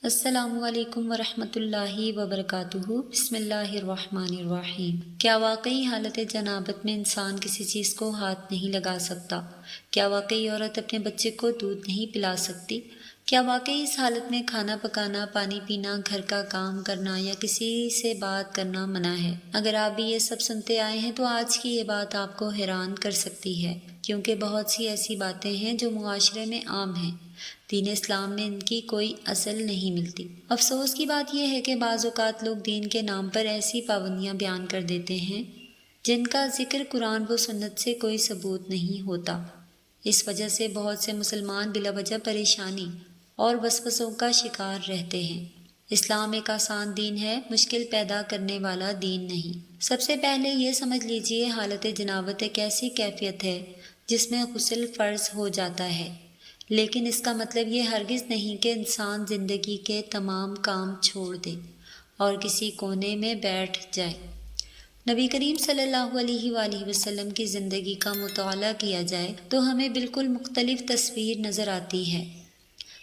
السلام علیکم ورحمۃ اللہ وبرکاتہ۔ بسم اللہ الرحمن الرحیم۔ کیا واقعی حالت جنابت میں انسان کسی چیز کو ہاتھ نہیں لگا سکتا؟ کیا واقعی عورت اپنے بچے کو دودھ نہیں پلا سکتی؟ کیا واقعی اس حالت میں کھانا پکانا، پانی پینا، گھر کا کام کرنا یا کسی سے بات کرنا منع ہے؟ اگر آپ بھی یہ سب سنتے آئے ہیں تو آج کی یہ بات آپ کو حیران کر سکتی ہے، کیونکہ بہت سی ایسی باتیں ہیں جو معاشرے میں عام ہیں، دین اسلام میں ان کی کوئی اصل نہیں ملتی۔ افسوس کی بات یہ ہے کہ بعض اوقات لوگ دین کے نام پر ایسی پابندیاں بیان کر دیتے ہیں جن کا ذکر قرآن و سنت سے کوئی ثبوت نہیں ہوتا۔ اس وجہ سے بہت سے مسلمان بلا وجہ پریشانی اور وسوسوں کا شکار رہتے ہیں۔ اسلام ایک آسان دین ہے، مشکل پیدا کرنے والا دین نہیں۔ سب سے پہلے یہ سمجھ لیجئے، حالت جنابت ایک ایسی کیفیت ہے جس میں غسل فرض ہو جاتا ہے، لیکن اس کا مطلب یہ ہرگز نہیں کہ انسان زندگی کے تمام کام چھوڑ دے اور کسی کونے میں بیٹھ جائے۔ نبی کریم صلی اللہ علیہ وآلہ وسلم کی زندگی کا مطالعہ کیا جائے تو ہمیں بالکل مختلف تصویر نظر آتی ہے۔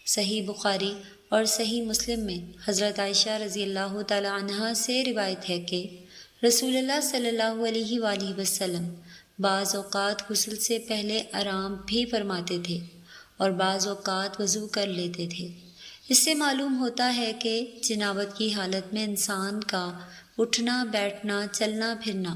صحیح بخاری اور صحیح مسلم میں حضرت عائشہ رضی اللہ تعالی عنہا سے روایت ہے کہ رسول اللہ صلی اللہ علیہ وآلہ وسلم بعض اوقات غسل سے پہلے آرام بھی فرماتے تھے اور بعض اوقات وضو کر لیتے تھے۔ اس سے معلوم ہوتا ہے کہ جنابت کی حالت میں انسان کا اٹھنا، بیٹھنا، چلنا پھرنا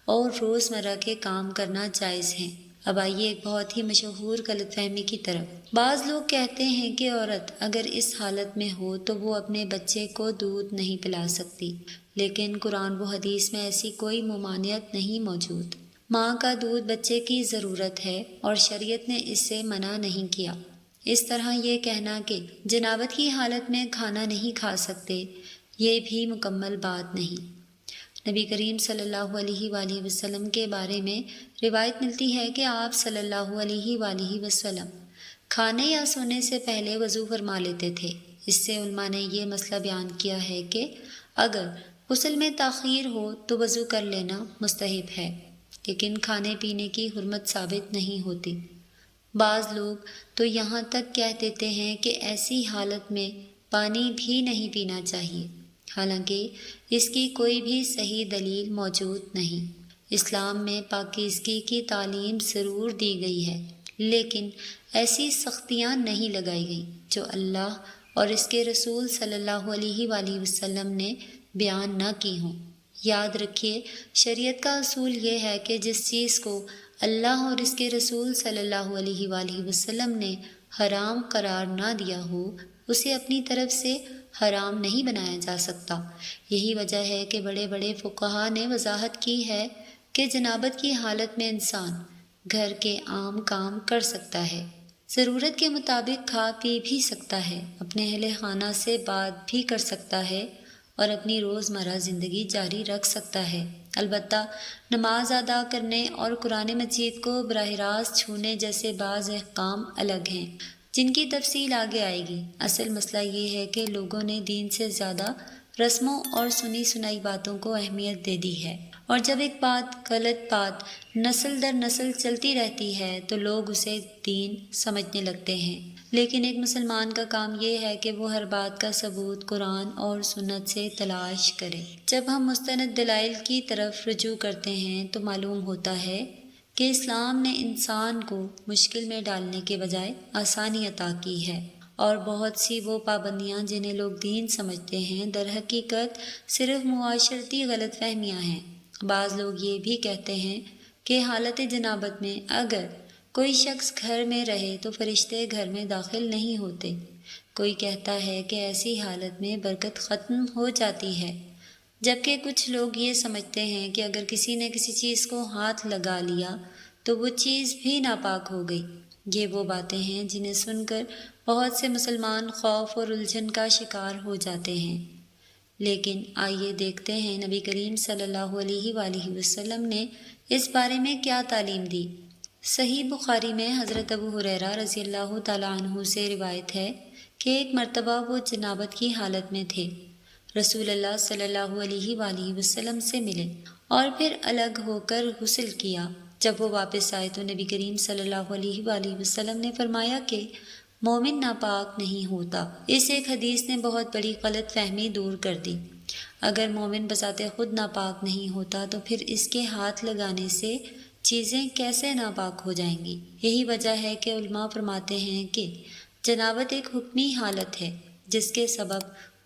اور روزمرہ کے کام کرنا جائز ہے۔ اب آئیے ایک بہت ہی مشہور غلط فہمی کی طرف۔ بعض لوگ کہتے ہیں کہ عورت اگر اس حالت میں ہو تو وہ اپنے بچے کو دودھ نہیں پلا سکتی، لیکن قرآن و حدیث میں ایسی کوئی ممانعت نہیں موجود۔ ماں کا دودھ بچے کی ضرورت ہے اور شریعت نے اس سے منع نہیں کیا۔ اس طرح یہ کہنا کہ جنابت کی حالت میں کھانا نہیں کھا سکتے، یہ بھی مکمل بات نہیں۔ نبی کریم صلی اللہ علیہ وآلہ وسلم کے بارے میں روایت ملتی ہے کہ آپ صلی اللہ علیہ وآلہ وسلم کھانے یا سونے سے پہلے وضو فرما لیتے تھے۔ اس سے علماء نے یہ مسئلہ بیان کیا ہے کہ اگر غسل میں تاخیر ہو تو وضو کر لینا مستحب ہے، لیکن کھانے پینے کی حرمت ثابت نہیں ہوتی۔ بعض لوگ تو یہاں تک کہہ دیتے ہیں کہ ایسی حالت میں پانی بھی نہیں پینا چاہیے، حالانکہ اس کی کوئی بھی صحیح دلیل موجود نہیں۔ اسلام میں پاکیزگی کی تعلیم ضرور دی گئی ہے، لیکن ایسی سختیاں نہیں لگائی گئیں جو اللہ اور اس کے رسول صلی اللہ علیہ وآلہ وسلم نے بیان نہ کی ہوں۔ یاد رکھیے، شریعت کا اصول یہ ہے کہ جس چیز کو اللہ اور اس کے رسول صلی اللہ علیہ وآلہ وسلم نے حرام قرار نہ دیا ہو، اسے اپنی طرف سے حرام نہیں بنایا جا سکتا۔ یہی وجہ ہے کہ بڑے بڑے فقہا نے وضاحت کی ہے کہ جنابت کی حالت میں انسان گھر کے عام کام کر سکتا ہے، ضرورت کے مطابق کھا پی بھی سکتا ہے، اپنے اہل خانہ سے بات بھی کر سکتا ہے اور اپنی روزمرہ زندگی جاری رکھ سکتا ہے۔ البتہ نماز ادا کرنے اور قرآن مجید کو براہ راست چھونے جیسے بعض احکام الگ ہیں، جن کی تفصیل آگے آئے گی۔ اصل مسئلہ یہ ہے کہ لوگوں نے دین سے زیادہ رسموں اور سنی سنائی باتوں کو اہمیت دے دی ہے، اور جب ایک غلط بات نسل در نسل چلتی رہتی ہے تو لوگ اسے دین سمجھنے لگتے ہیں۔ لیکن ایک مسلمان کا کام یہ ہے کہ وہ ہر بات کا ثبوت قرآن اور سنت سے تلاش کرے۔ جب ہم مستند دلائل کی طرف رجوع کرتے ہیں تو معلوم ہوتا ہے کہ اسلام نے انسان کو مشکل میں ڈالنے کے بجائے آسانی عطا کی ہے، اور بہت سی وہ پابندیاں جنہیں لوگ دین سمجھتے ہیں در حقیقت صرف معاشرتی غلط فہمیاں ہیں۔ بعض لوگ یہ بھی کہتے ہیں کہ حالت جنابت میں اگر کوئی شخص گھر میں رہے تو فرشتے گھر میں داخل نہیں ہوتے۔ کوئی کہتا ہے کہ ایسی حالت میں برکت ختم ہو جاتی ہے، جبکہ کچھ لوگ یہ سمجھتے ہیں کہ اگر کسی نے کسی چیز کو ہاتھ لگا لیا تو وہ چیز بھی ناپاک ہو گئی۔ یہ وہ باتیں ہیں جنہیں سن کر بہت سے مسلمان خوف اور الجھن کا شکار ہو جاتے ہیں۔ لیکن آئیے دیکھتے ہیں نبی کریم صلی اللہ علیہ وآلہ وسلم نے اس بارے میں کیا تعلیم دی۔ صحیح بخاری میں حضرت ابو ہریرہ رضی اللہ تعالیٰ عنہ سے روایت ہے کہ ایک مرتبہ وہ جنابت کی حالت میں تھے، رسول اللہ صلی اللہ علیہ وآلہ وسلم سے ملے اور پھر الگ ہو کر غسل کیا۔ جب وہ واپس آئے تو نبی کریم صلی اللہ علیہ وآلہ وسلم نے فرمایا کہ مومن ناپاک نہیں ہوتا۔ اس ایک حدیث نے بہت بڑی غلط فہمی دور کر دی۔ اگر مومن بذات خود ناپاک نہیں ہوتا تو پھر اس کے ہاتھ لگانے سے چیزیں کیسے ناپاک ہو جائیں گی؟ یہی وجہ ہے کہ علماء فرماتے ہیں کہ جنابت ایک حکمی حالت ہے جس کے سبب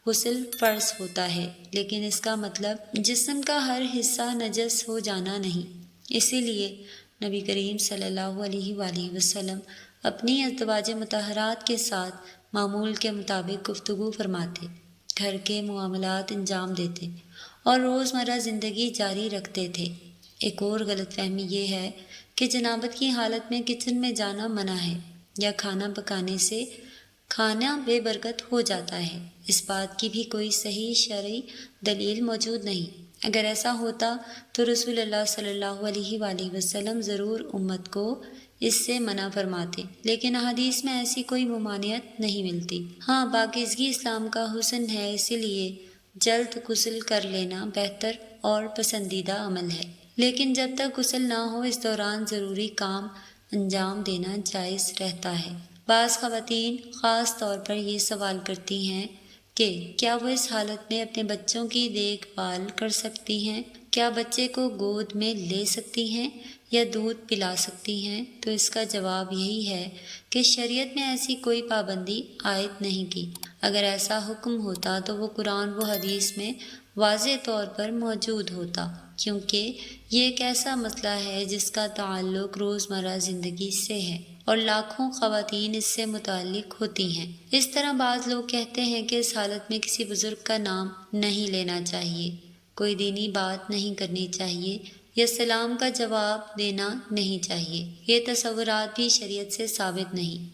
غسل فرض ہوتا ہے، لیکن اس کا مطلب جسم کا ہر حصہ نجس ہو جانا نہیں۔ اسی لیے نبی کریم صلی اللہ علیہ وآلہ وسلم اپنی ازواج مطہرات کے ساتھ معمول کے مطابق گفتگو فرماتے، گھر کے معاملات انجام دیتے اور روزمرہ زندگی جاری رکھتے تھے۔ ایک اور غلط فہمی یہ ہے کہ جنابت کی حالت میں کچن میں جانا منع ہے یا کھانا پکانے سے کھانا بے برکت ہو جاتا ہے۔ اس بات کی بھی کوئی صحیح شرعی دلیل موجود نہیں۔ اگر ایسا ہوتا تو رسول اللہ صلی اللہ علیہ وآلہ وسلم ضرور امت کو اس سے منع فرماتے، لیکن احادیث میں ایسی کوئی ممانعت نہیں ملتی۔ ہاں، پاکیزگی اسلام کا حسن ہے، اسی لیے جلد غسل کر لینا بہتر اور پسندیدہ عمل ہے، لیکن جب تک غسل نہ ہو اس دوران ضروری کام انجام دینا جائز رہتا ہے۔ بعض خواتین خاص طور پر یہ سوال کرتی ہیں کہ کیا وہ اس حالت میں اپنے بچوں کی دیکھ بھال کر سکتی ہیں؟ کیا بچے کو گود میں لے سکتی ہیں یا دودھ پلا سکتی ہیں؟ تو اس کا جواب یہی ہے کہ شریعت میں ایسی کوئی پابندی عائد نہیں کی۔ اگر ایسا حکم ہوتا تو وہ قرآن و حدیث میں واضح طور پر موجود ہوتا، کیونکہ یہ ایک ایسا مسئلہ ہے جس کا تعلق روزمرہ زندگی سے ہے اور لاکھوں خواتین اس سے متعلق ہوتی ہیں۔ اس طرح بعض لوگ کہتے ہیں کہ اس حالت میں کسی بزرگ کا نام نہیں لینا چاہیے، کوئی دینی بات نہیں کرنی چاہیے یا سلام کا جواب دینا نہیں چاہیے۔ یہ تصورات بھی شریعت سے ثابت نہیں۔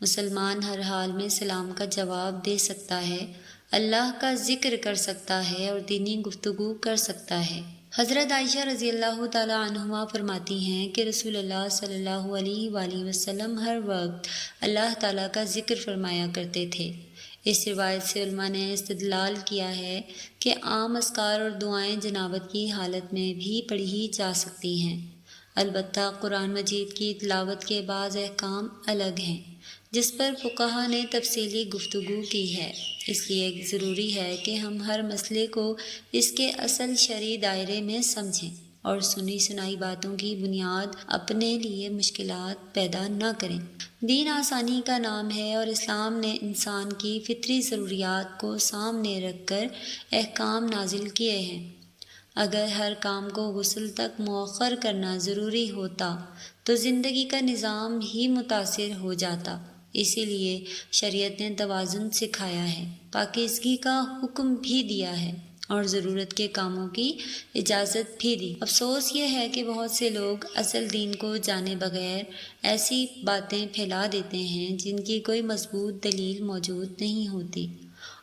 مسلمان ہر حال میں سلام کا جواب دے سکتا ہے، اللہ کا ذکر کر سکتا ہے اور دینی گفتگو کر سکتا ہے۔ حضرت عائشہ رضی اللہ تعالی عنہما فرماتی ہیں کہ رسول اللہ صلی اللہ علیہ وآلہ وسلم ہر وقت اللہ تعالیٰ کا ذکر فرمایا کرتے تھے۔ اس روایت سے علماء نے استدلال کیا ہے کہ عام اذکار اور دعائیں جنابت کی حالت میں بھی پڑھی جا سکتی ہیں، البتہ قرآن مجید کی تلاوت کے بعض احکام الگ ہیں جس پر فقہا نے تفصیلی گفتگو کی ہے۔ اس لیے ضروری ہے کہ ہم ہر مسئلے کو اس کے اصل شرعی دائرے میں سمجھیں اور سنی سنائی باتوں کی بنیاد اپنے لیے مشکلات پیدا نہ کریں۔ دین آسانی کا نام ہے اور اسلام نے انسان کی فطری ضروریات کو سامنے رکھ کر احکام نازل کیے ہیں۔ اگر ہر کام کو غسل تک مؤخر کرنا ضروری ہوتا تو زندگی کا نظام ہی متاثر ہو جاتا۔ اسی لیے شریعت نے توازن سکھایا ہے، پاکیزگی کا حکم بھی دیا ہے اور ضرورت کے کاموں کی اجازت بھی دی۔ افسوس یہ ہے کہ بہت سے لوگ اصل دین کو جانے بغیر ایسی باتیں پھیلا دیتے ہیں جن کی کوئی مضبوط دلیل موجود نہیں ہوتی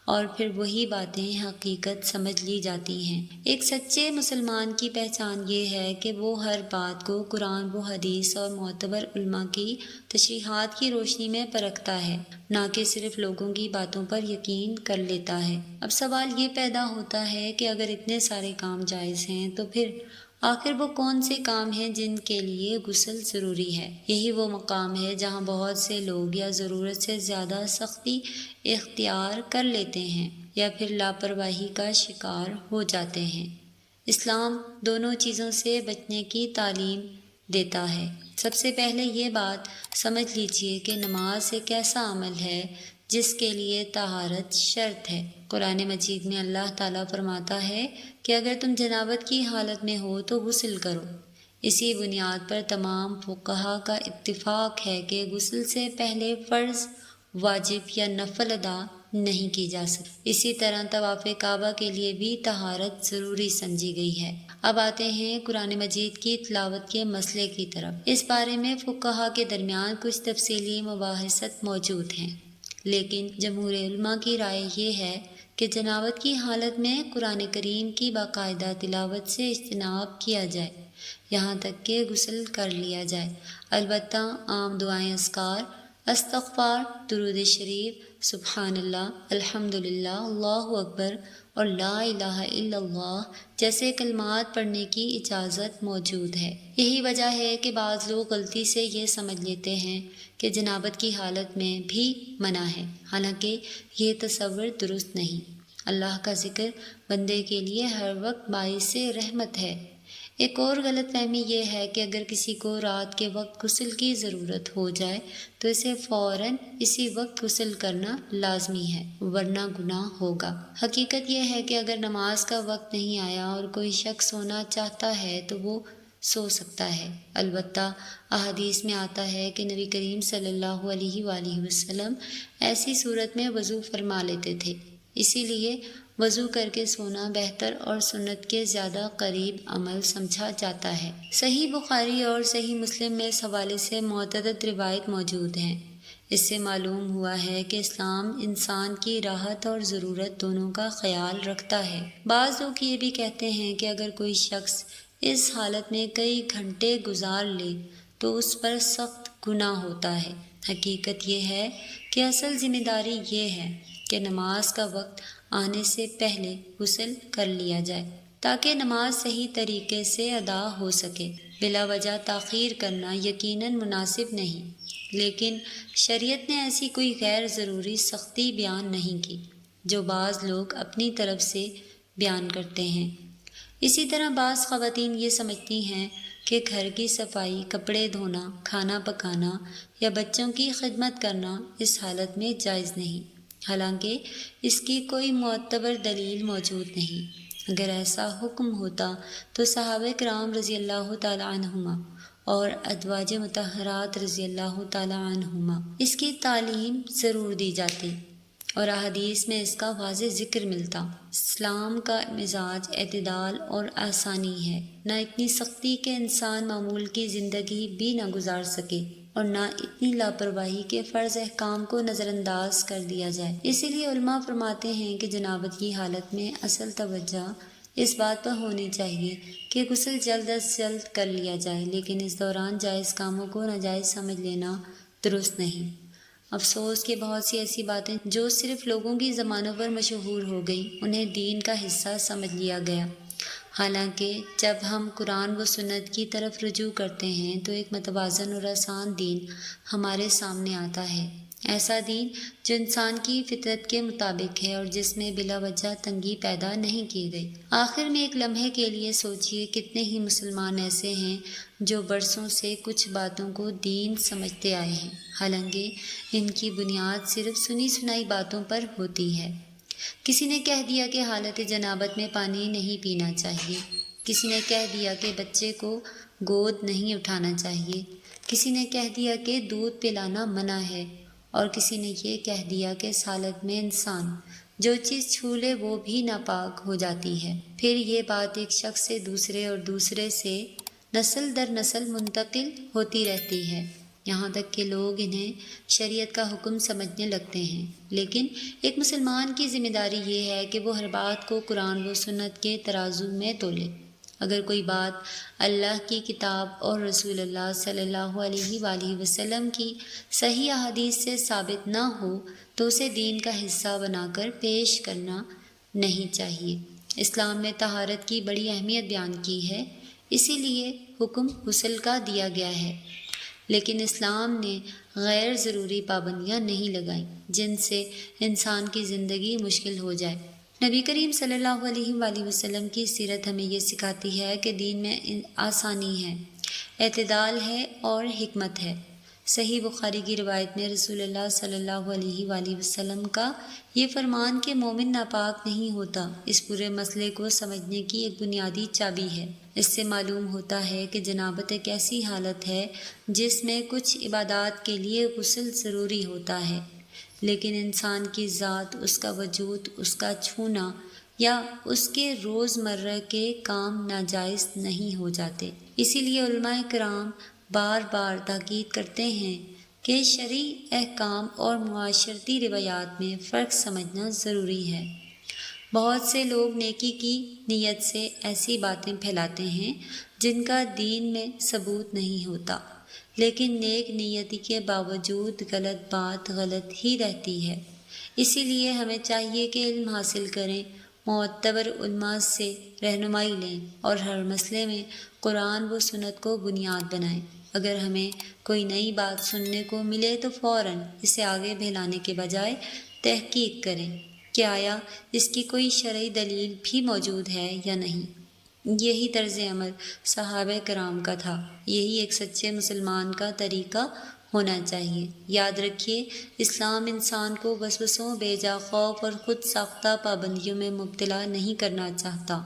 اور پھر وہی باتیں حقیقت سمجھ لی جاتی ہیں۔ ایک سچے مسلمان کی پہچان یہ ہے کہ وہ ہر بات کو قرآن و حدیث اور معتبر علماء کی تشریحات کی روشنی میں پرکھتا ہے، نہ کہ صرف لوگوں کی باتوں پر یقین کر لیتا ہے۔ اب سوال یہ پیدا ہوتا ہے کہ اگر اتنے سارے کام جائز ہیں تو پھر آخر وہ کون سے کام ہیں جن کے لیے غسل ضروری ہے؟ یہی وہ مقام ہے جہاں بہت سے لوگ یا ضرورت سے زیادہ سختی اختیار کر لیتے ہیں یا پھر لاپرواہی کا شکار ہو جاتے ہیں۔ اسلام دونوں چیزوں سے بچنے کی تعلیم دیتا ہے۔ سب سے پہلے یہ بات سمجھ لیجئے کہ نماز ایک ایسا عمل ہے جس کے لیے طہارت شرط ہے۔ قرآن مجید میں اللہ تعالیٰ فرماتا ہے کہ اگر تم جنابت کی حالت میں ہو تو غسل کرو۔ اسی بنیاد پر تمام فقہا کا اتفاق ہے کہ غسل سے پہلے فرض، واجب یا نفل ادا نہیں کی جا سکتی۔ اسی طرح طواف کعبہ کے لیے بھی طہارت ضروری سمجھی گئی ہے۔ اب آتے ہیں قرآن مجید کی تلاوت کے مسئلے کی طرف۔ اس بارے میں فقہا کے درمیان کچھ تفصیلی مباحثت موجود ہیں، لیکن جمہور علماء کی رائے یہ ہے کہ جنابت کی حالت میں قرآن کریم کی باقاعدہ تلاوت سے اجتناب کیا جائے یہاں تک کہ غسل کر لیا جائے۔ البتہ عام دعائیں، اذکار، استغفار، درود شریف، سبحان اللہ، الحمدللہ، اللہ اکبر اور لا الہ الا اللہ جیسے کلمات پڑھنے کی اجازت موجود ہے۔ یہی وجہ ہے کہ بعض لوگ غلطی سے یہ سمجھ لیتے ہیں کہ جنابت کی حالت میں بھی منع ہے، حالانکہ یہ تصور درست نہیں۔ اللہ کا ذکر بندے کے لیے ہر وقت باعث رحمت ہے۔ ایک اور غلط فہمی یہ ہے کہ اگر کسی کو رات کے وقت غسل کی ضرورت ہو جائے تو اسے فوراً اسی وقت غسل کرنا لازمی ہے، ورنہ گناہ ہوگا۔ حقیقت یہ ہے کہ اگر نماز کا وقت نہیں آیا اور کوئی شخص سونا چاہتا ہے تو وہ سو سکتا ہے۔ البتہ احادیث میں آتا ہے کہ نبی کریم صلی اللہ علیہ وآلہ وسلم ایسی صورت میں وضو فرما لیتے تھے، اسی لیے وضو کر کے سونا بہتر اور سنت کے زیادہ قریب عمل سمجھا جاتا ہے۔ صحیح بخاری اور صحیح مسلم میں اس حوالے سے متعدد روایت موجود ہیں۔ اس سے معلوم ہوا ہے کہ اسلام انسان کی راحت اور ضرورت دونوں کا خیال رکھتا ہے۔ بعض لوگ یہ بھی کہتے ہیں کہ اگر کوئی شخص اس حالت میں کئی گھنٹے گزار لے تو اس پر سخت گناہ ہوتا ہے۔ حقیقت یہ ہے کہ اصل ذمہ داری یہ ہے کہ نماز کا وقت آنے سے پہلے غسل کر لیا جائے تاکہ نماز صحیح طریقے سے ادا ہو سکے۔ بلا وجہ تاخیر کرنا یقیناً مناسب نہیں، لیکن شریعت نے ایسی کوئی غیر ضروری سختی بیان نہیں کی جو بعض لوگ اپنی طرف سے بیان کرتے ہیں۔ اسی طرح بعض خواتین یہ سمجھتی ہیں کہ گھر کی صفائی، کپڑے دھونا، کھانا پکانا یا بچوں کی خدمت کرنا اس حالت میں جائز نہیں، حالانکہ اس کی کوئی معتبر دلیل موجود نہیں۔ اگر ایسا حکم ہوتا تو صحابہ کرام رضی اللہ تعالیٰ عنہما اور ازواج مطہرات رضی اللہ تعالیٰ عنہما اس کی تعلیم ضرور دی جاتی اور احادیث میں اس کا واضح ذکر ملتا۔ اسلام کا مزاج اعتدال اور آسانی ہے، نہ اتنی سختی کہ انسان معمول کی زندگی بھی نہ گزار سکے اور نہ اتنی لاپرواہی کے فرض احکام کو نظر انداز کر دیا جائے۔ اسی لیے علماء فرماتے ہیں کہ جنابت کی حالت میں اصل توجہ اس بات پر ہونی چاہیے کہ غسل جلد از جلد کر لیا جائے، لیکن اس دوران جائز کاموں کو ناجائز سمجھ لینا درست نہیں۔ افسوس کہ بہت سی ایسی باتیں جو صرف لوگوں کی زبانوں پر مشہور ہو گئیں انہیں دین کا حصہ سمجھ لیا گیا، حالانکہ جب ہم قرآن و سنت کی طرف رجوع کرتے ہیں تو ایک متوازن اور آسان دین ہمارے سامنے آتا ہے، ایسا دین جو انسان کی فطرت کے مطابق ہے اور جس میں بلا وجہ تنگی پیدا نہیں کی گئی۔ آخر میں ایک لمحے کے لیے سوچئے کتنے ہی مسلمان ایسے ہیں جو برسوں سے کچھ باتوں کو دین سمجھتے آئے ہیں، حالانکہ ان کی بنیاد صرف سنی سنائی باتوں پر ہوتی ہے۔ کسی نے کہہ دیا کہ حالت جنابت میں پانی نہیں پینا چاہیے، کسی نے کہہ دیا کہ بچے کو گود نہیں اٹھانا چاہیے، کسی نے کہہ دیا کہ دودھ پلانا منع ہے، اور کسی نے یہ کہہ دیا کہ اس حالت میں انسان جو چیز چھو لے وہ بھی ناپاک ہو جاتی ہے۔ پھر یہ بات ایک شخص سے دوسرے اور دوسرے سے نسل در نسل منتقل ہوتی رہتی ہے، یہاں تک کہ لوگ انہیں شریعت کا حکم سمجھنے لگتے ہیں۔ لیکن ایک مسلمان کی ذمہ داری یہ ہے کہ وہ ہر بات کو قرآن و سنت کے ترازو میں تولے۔ اگر کوئی بات اللہ کی کتاب اور رسول اللہ صلی اللہ علیہ وآلہ وسلم کی صحیح احادیث سے ثابت نہ ہو تو اسے دین کا حصہ بنا کر پیش کرنا نہیں چاہیے۔ اسلام نے طہارت کی بڑی اہمیت بیان کی ہے، اسی لیے حکم غسل کا دیا گیا ہے، لیکن اسلام نے غیر ضروری پابندیاں نہیں لگائیں جن سے انسان کی زندگی مشکل ہو جائے۔ نبی کریم صلی اللہ علیہ وآلہ وسلم کی سیرت ہمیں یہ سکھاتی ہے کہ دین میں آسانی ہے، اعتدال ہے اور حکمت ہے۔ صحیح بخاری کی روایت میں رسول اللہ صلی اللہ علیہ وآلہ وسلم کا یہ فرمان کہ مومن ناپاک نہیں ہوتا اس پورے مسئلے کو سمجھنے کی ایک بنیادی چابی ہے۔ اس سے معلوم ہوتا ہے کہ جنابت ایک ایسی حالت ہے جس میں کچھ عبادات کے لیے غسل ضروری ہوتا ہے، لیکن انسان کی ذات، اس کا وجود، اس کا چھونا یا اس کے روز مرہ کے کام ناجائز نہیں ہو جاتے۔ اسی لیے علماء کرام بار بار تاکید کرتے ہیں کہ شرعی احکام اور معاشرتی روایات میں فرق سمجھنا ضروری ہے۔ بہت سے لوگ نیکی کی نیت سے ایسی باتیں پھیلاتے ہیں جن کا دین میں ثبوت نہیں ہوتا، لیکن نیک نیتی کے باوجود غلط بات غلط ہی رہتی ہے۔ اسی لیے ہمیں چاہیے کہ علم حاصل کریں، معتبر علماء سے رہنمائی لیں اور ہر مسئلے میں قرآن و سنت کو بنیاد بنائیں۔ اگر ہمیں کوئی نئی بات سننے کو ملے تو فوراً اسے آگے پھیلانے کے بجائے تحقیق کریں کہ آیا اس کی کوئی شرعی دلیل بھی موجود ہے یا نہیں۔ یہی طرز عمل صحابہ کرام کا تھا، یہی ایک سچے مسلمان کا طریقہ ہونا چاہیے۔ یاد رکھیے، اسلام انسان کو وسوسوں، بیجا خوف اور خود ساختہ پابندیوں میں مبتلا نہیں کرنا چاہتا،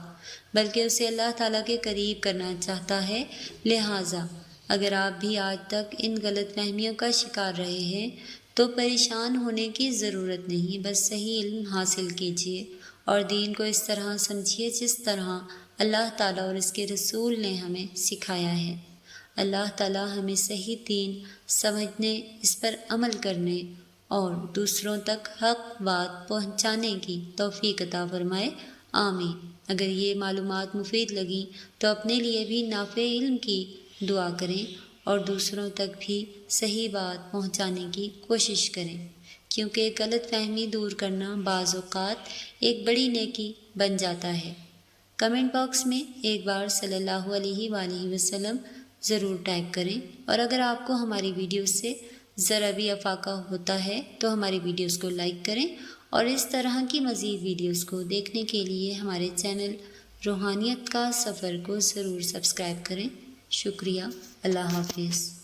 بلکہ اسے اللہ تعالیٰ کے قریب کرنا چاہتا ہے۔ لہٰذا اگر آپ بھی آج تک ان غلط فہمیوں کا شکار رہے ہیں تو پریشان ہونے کی ضرورت نہیں، بس صحیح علم حاصل کیجیے اور دین کو اس طرح سمجھیے جس طرح اللہ تعالیٰ اور اس کے رسول نے ہمیں سکھایا ہے۔ اللہ تعالیٰ ہمیں صحیح دین سمجھنے، اس پر عمل کرنے اور دوسروں تک حق بات پہنچانے کی توفیق عطا فرمائے، آمین۔ اگر یہ معلومات مفید لگیں تو اپنے لیے بھی نافع علم کی دعا کریں اور دوسروں تک بھی صحیح بات پہنچانے کی کوشش کریں، کیونکہ غلط فہمی دور کرنا بعض اوقات ایک بڑی نیکی بن جاتا ہے۔ کمنٹ باکس میں ایک بار صلی اللہ علیہ وآلہ وسلم ضرور ٹائپ کریں، اور اگر آپ کو ہماری ویڈیوز سے ذرا بھی افاقہ ہوتا ہے تو ہماری ویڈیوز کو لائک کریں، اور اس طرح کی مزید ویڈیوز کو دیکھنے کے لیے ہمارے چینل روحانیت کا سفر کو ضرور سبسکرائب کریں۔ شکریہ۔ اللہ حافظ۔